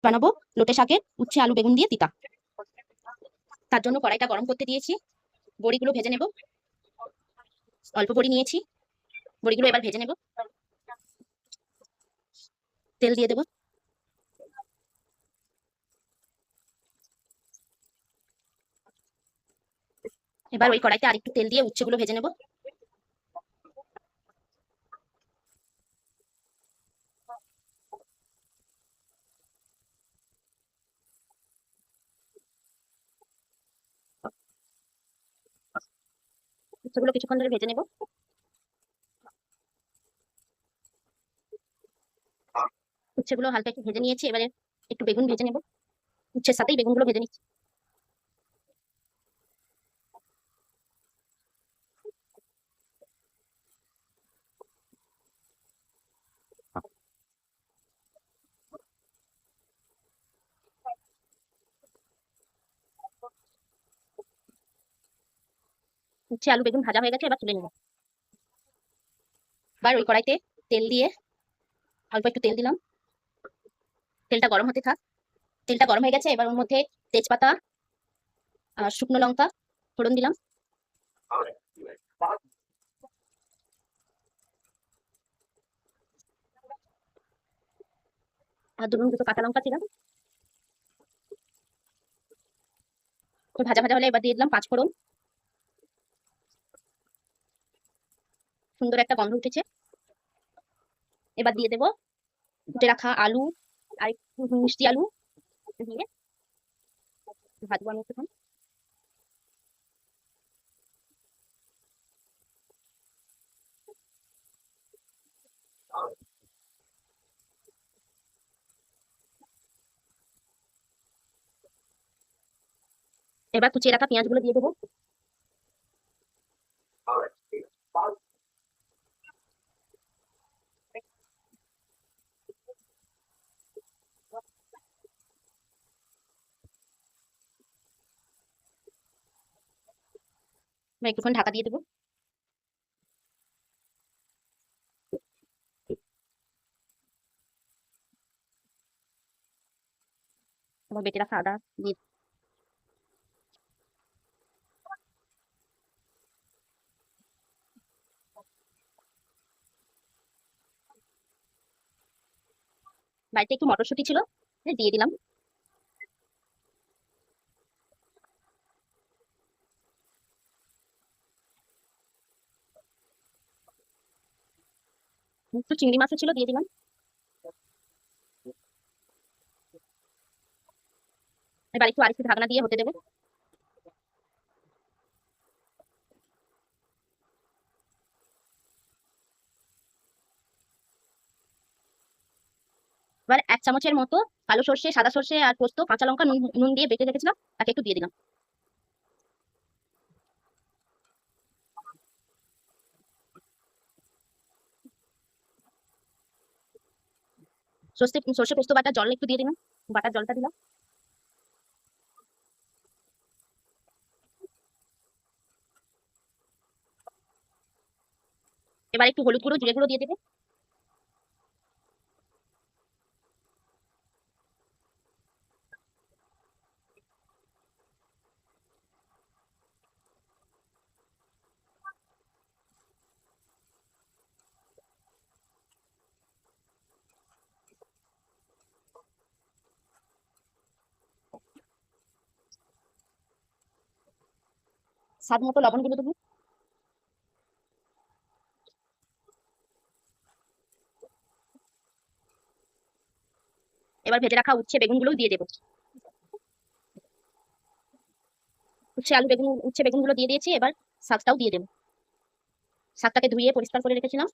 বানাবো লোটে শাকের উচ্ছে আলু বেগুন দিয়ে তিতা। তার জন্য কড়াইটা গরম করতে দিয়েছি, বড়িগুলো ভেজে নেব। অল্প বড়ি নিয়েছি, বড়িগুলো এবার ভেজে নেব। তেল দিয়ে দেব। এবার ওই কড়াইতে আরেকটু তেল দিয়ে উচ্ছেগুলো ভেজে নেব। উচ্ছেগুলো কিছুক্ষণ ধরে ভেজে নেব। উচ্ছেগুলো হালকা একটু ভেজে নিয়েছি, এবারে একটু বেগুন ভেজে নেব। উচ্ছের সাথেই বেগুনগুলো ভেজে নিচ্ছি। উচ্ছে আলু বেগুন ভাজা হয়ে গেছে, এবার তুলে নেব। এবার ওই কড়াইতে তেল দিয়ে অল্প একটু তেল দিলাম। তেলটা গরম হতে থাক। তেলটা গরম হয়ে গেছে, এবার ওর মধ্যে তেজপাতা আর শুকনো লঙ্কা ফোড়ন দিলাম। আর দুটো কাঁচা লঙ্কা দিলাম। তো ভাজা ভাজা হলে এবার দিয়ে দিলাম 5 ফোড়ন। সুন্দর একটা গন্ধ উঠেছে। এবার দিয়ে দেবো কুটে রাখা আলু আর একটু মিষ্টি আলু দিয়ে ভাজবো আমি একটুক্ষণ। এবার কুচিয়ে রাখা পেঁয়াজগুলো দিয়ে দেবো। এবার একটুক্ষণ ঢাকা দিয়ে দেবো। এবার বেটে রাখা আদা দিয়ে বাড়িতে একটু মটরশুঁটি ছিল, দিয়ে দিলাম। একটু চিংড়ি মাছও ছিল, দিয়ে দিলাম। এবার একটু আরেকটু ঢাকনা দিয়ে হতে দেবো। এবার 1 চামচের মতো কালো সর্ষে সাদা সর্ষে আর পোস্ত কাঁচা লঙ্কা নুন নুন দিয়ে বেটে রেখেছিলাম, তাকে একটু দিয়ে দিলাম। সর্ষে সর্ষে পোস্ত বাটা জল একটু দিয়ে দিলাম, বাটার জলটা দিলাম। এবার একটু হলুদ গুঁড়ো জিরে গুঁড়ো দিয়ে দেবে। স্বাদ মতো লবণ গুলো দেবো। এবার ভেজে রাখা উচ্ছে বেগুনগুলোও দিয়ে দেবো। উচ্ছে বেগুনগুলো দিয়ে দিয়েছি, এবার শাকটাও দিয়ে দেবো। শাকটাকে ধুয়ে পরিষ্কার করে রেখেছিলাম।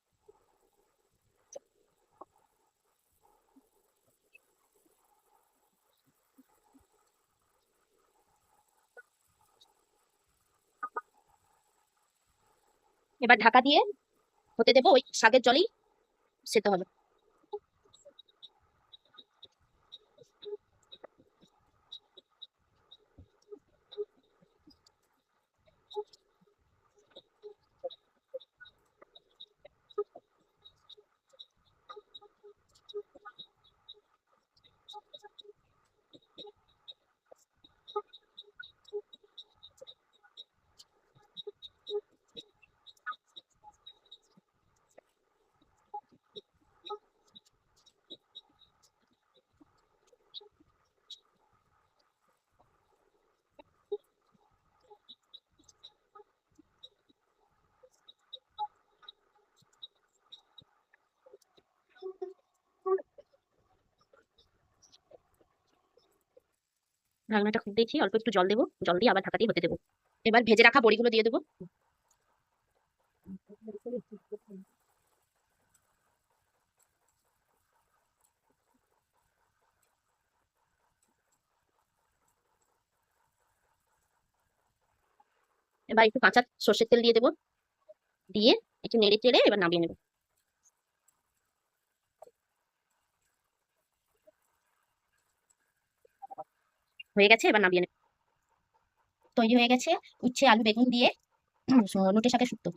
এবার ঢাকা দিয়ে হতে দেবো, ওই শাকের জলেই সেদ্ধ হবে। ঢাকনাটা খুলে দিয়েছি, অল্প একটু জল দেবো, জল দিয়ে আবার ঢাকা দিয়ে হতে দেবো। এবার ভেজে রাখা বড়িগুলো দিয়ে দেবো। এবার একটু কাঁচা সর্ষের তেল দিয়ে দেবো, দিয়ে একটু নেড়ে চেড়ে এবার নামিয়ে নেবো। হয়ে গেছে, এবার নামিয়ে নেবো। তৈরি হয়ে গেছে উচ্ছে আলু বেগুন দিয়ে নোটে শাকের শুক্তো।